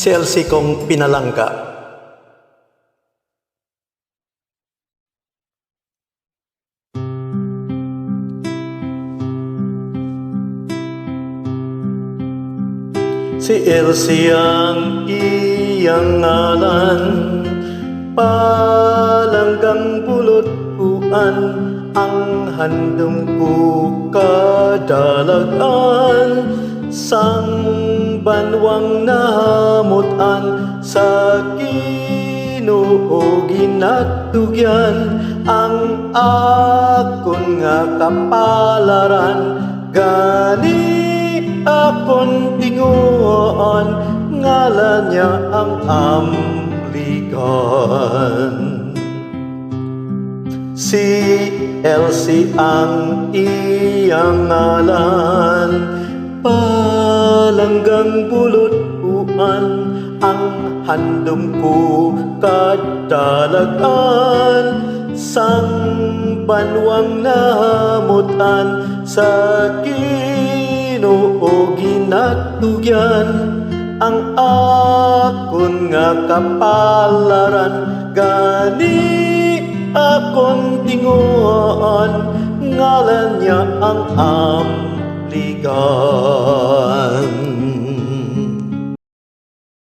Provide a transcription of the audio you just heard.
Si Elsie kong pinalangka. Si Elsie ang iyang ngalan, palanggang pulot-puan, ang handom ko kadalagan, sang banwang nahamutan, sa Ginoo ginatugyan, ang akon nga kapalaran, gani akon tinguon, ngalan niya ang Amligan. Si Elsie ang iyang ngalan, palanggang bulot-uan, ang handom ko kadalagan, sang banwang nahamutan, sa Ginoo ginatugyan, ang akon nga kapalaran, gani akon tinguon, ngalan niya ang Amligan.